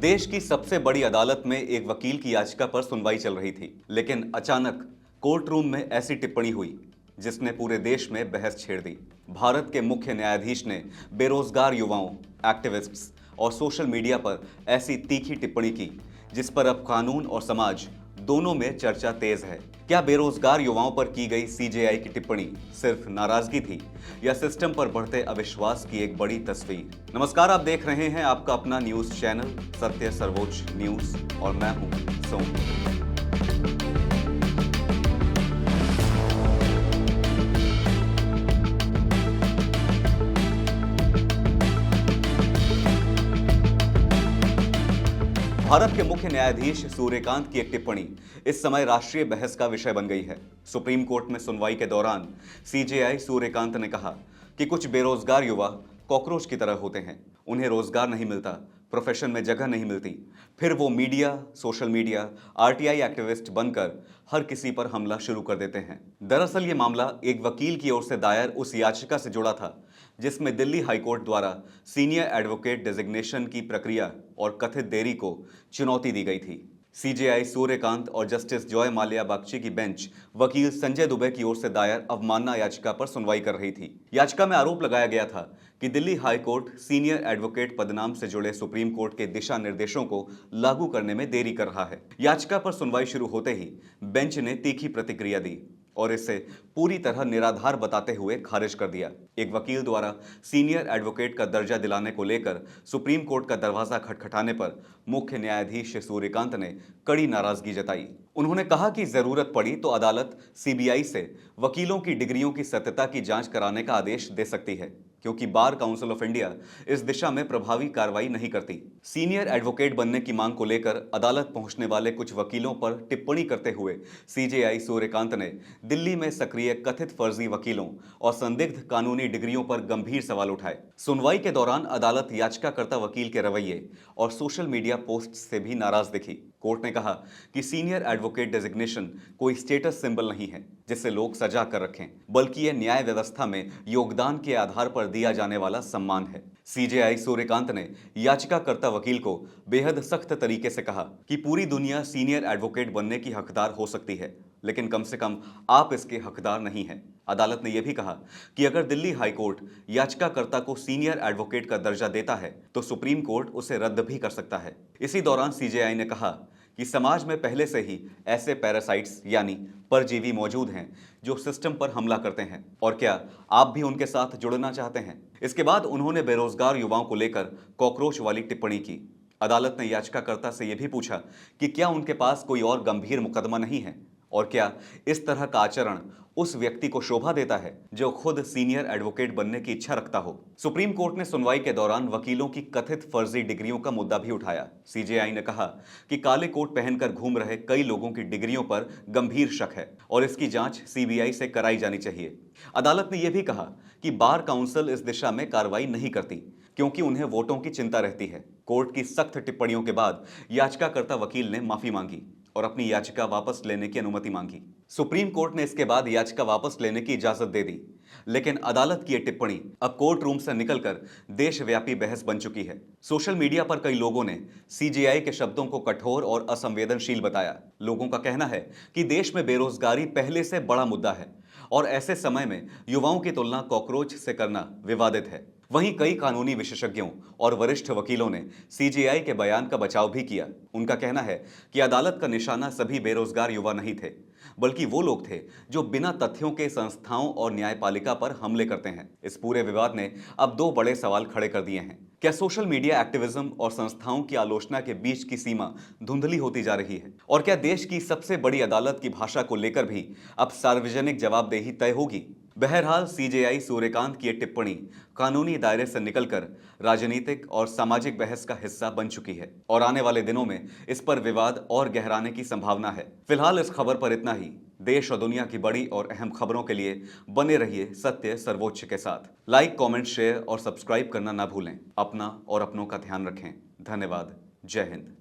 देश की सबसे बड़ी अदालत में एक वकील की याचिका पर सुनवाई चल रही थी, लेकिन अचानक कोर्ट रूम में ऐसी टिप्पणी हुई जिसने पूरे देश में बहस छेड़ दी। भारत के मुख्य न्यायाधीश ने बेरोजगार युवाओं, एक्टिविस्ट्स और सोशल मीडिया पर ऐसी तीखी टिप्पणी की जिस पर अब कानून और समाज दोनों में चर्चा तेज है। क्या बेरोजगार युवाओं पर की गई सीजेआई की टिप्पणी सिर्फ नाराजगी थी या सिस्टम पर बढ़ते अविश्वास की एक बड़ी तस्वीर? नमस्कार, आप देख रहे हैं आपका अपना न्यूज चैनल सत्य सर्वोच्च न्यूज और मैं हूं सोम। भारत के मुख्य न्यायाधीश सूर्यकांत की एक टिप्पणी इस समय राष्ट्रीय बहस का विषय बन गई है। सुप्रीम कोर्ट में सुनवाई के दौरान सीजेआई सूर्यकांत ने कहा कि कुछ बेरोजगार युवा कॉकरोच की तरह होते हैं, उन्हें रोजगार नहीं मिलता, प्रोफेशन में जगह नहीं मिलती, फिर वो media, social media, RTI activist बनकर हर किसी पर हमला शुरू कर देते हैं। दरअसल ये मामला एक वकील की ओर से दायर उस याचिका से जुड़ा था जिसमें दिल्ली हाईकोर्ट द्वारा सीनियर एडवोकेट डेजिग्नेशन की प्रक्रिया और कथित देरी को चुनौती दी गई थी। सीजेआई सूर्यकांत और जस्टिस जॉय माल्या बागची की बेंच वकील संजय दुबे की ओर से दायर अवमानना याचिका पर सुनवाई कर रही थी। याचिका में आरोप लगाया गया था कि दिल्ली हाईकोर्ट सीनियर एडवोकेट पदनाम से जुड़े सुप्रीम कोर्ट के दिशा निर्देशों को लागू करने में देरी कर रहा है। याचिका पर सुनवाई शुरू होते ही बेंच ने तीखी प्रतिक्रिया दी और इसे पूरी तरह निराधार बताते हुए खारिज कर दिया। एक वकील द्वारा सीनियर एडवोकेट का दर्जा दिलाने को लेकर सुप्रीम कोर्ट का दरवाजा खटखटाने पर मुख्य न्यायाधीश सूर्यकांत ने कड़ी नाराजगी जताई। उन्होंने कहा कि जरूरत पड़ी तो अदालत सीबीआई से वकीलों की डिग्रियों की सत्यता की जांच कराने का आदेश दे सकती है, क्योंकि बार काउंसिल ऑफ इंडिया इस दिशा में प्रभावी कार्रवाई नहीं करती। सीनियर एडवोकेट बनने की मांग को लेकर अदालत पहुंचने वाले कुछ वकीलों पर टिप्पणी करते हुए सीजेआई सूर्यकांत ने दिल्ली में सक्रिय कथित फर्जी वकीलों और संदिग्ध कानूनी डिग्रियों पर गंभीर सवाल उठाए। सुनवाई के दौरान अदालत याचिकाकर्ता वकील के रवैये और सोशल मीडिया पोस्ट से भी नाराज दिखी। कोर्ट ने कहा कि सीनियर एडवोकेट डेजिग्नेशन कोई स्टेटस सिंबल नहीं है जिसे लोग सजा कर रखें, बल्कि यह न्याय व्यवस्था में योगदान के आधार पर दिया जाने वाला सम्मान है। सीजेआई सूर्यकांत ने याचिकाकर्ता वकील को बेहद सख्त तरीके से कहा कि पूरी दुनिया सीनियर एडवोकेट बनने की हकदार हो सकती है, लेकिन कम से कम आप इसके हकदार नहीं हैं। अदालत ने यह भी कहा कि अगर दिल्ली हाईकोर्ट याचिकाकर्ता को सीनियर एडवोकेट का दर्जा देता है तो सुप्रीम कोर्ट उसे रद्द भी कर सकता है। इसी दौरान सीजेआई ने कहा कि समाज में पहले से ही ऐसे पैरासाइट्स यानी परजीवी मौजूद हैं जो सिस्टम पर हमला करते हैं, और क्या आप भी उनके साथ जुड़ना चाहते हैं? इसके बाद उन्होंने बेरोजगार युवाओं को लेकर कॉकरोच वाली टिप्पणी की। अदालत ने याचिकाकर्ता से यह भी पूछा कि क्या उनके पास कोई और गंभीर मुकदमा नहीं है और क्या इस तरह का आचरण उस व्यक्ति को शोभा देता है जो खुद सीनियर एडवोकेट बनने की इच्छा रखता हो। सुप्रीम कोर्ट ने सुनवाई के दौरान वकीलों की कथित फर्जी डिग्रियों का मुद्दा भी उठाया। सीजेआई ने कहा कि काले कोट पहनकर घूम रहे कई लोगों की डिग्रियों पर गंभीर शक है और इसकी जांच सीबीआई से कराई जानी चाहिए। अदालत ने यह भी कहा कि बार काउंसिल इस दिशा में कार्रवाई नहीं करती क्योंकि उन्हें वोटों की चिंता रहती है। कोर्ट की सख्त टिप्पणियों के बाद याचिकाकर्ता वकील ने माफी मांगी और अपनी याचिका वापस लेने की अनुमति मांगी। सुप्रीम कोर्ट ने इसके बाद याचिका वापस लेने की इजाजत दे दी, लेकिन अदालत की यह टिप्पणी अब कोर्ट रूम से निकलकर देशव्यापी बहस बन चुकी है। सोशल मीडिया पर कई लोगों ने सीजेआई के शब्दों को कठोर और असंवेदनशील बताया। लोगों का कहना है कि देश में बेरोजगारी पहले से बड़ा मुद्दा है और ऐसे समय में युवाओं की तुलना कॉकरोच से करना विवादित है। वहीं कई कानूनी विशेषज्ञों और वरिष्ठ वकीलों ने सीजेआई के बयान का बचाव भी किया। उनका कहना है कि अदालत का निशाना सभी बेरोजगार युवा नहीं थे, बल्कि वो लोग थे जो बिना तथ्यों के संस्थाओं और न्यायपालिका पर हमले करते हैं। इस पूरे विवाद ने अब दो बड़े सवाल खड़े कर दिए हैं। क्या सोशल मीडिया एक्टिविज्म और संस्थाओं की आलोचना के बीच की सीमा धुंधली होती जा रही है? और क्या देश की सबसे बड़ी अदालत की भाषा को लेकर भी अब सार्वजनिक जवाबदेही तय होगी? बहरहाल सीजेआई सूर्यकांत की ये टिप्पणी कानूनी दायरे से निकलकर राजनीतिक और सामाजिक बहस का हिस्सा बन चुकी है और आने वाले दिनों में इस पर विवाद और गहराने की संभावना है। फिलहाल इस खबर पर इतना ही। देश और दुनिया की बड़ी और अहम खबरों के लिए बने रहिए सत्य सर्वोच्च के साथ। लाइक, कमेंट, शेयर और सब्सक्राइब करना ना भूलें। अपना और अपनों का ध्यान रखें। धन्यवाद। जय हिंद।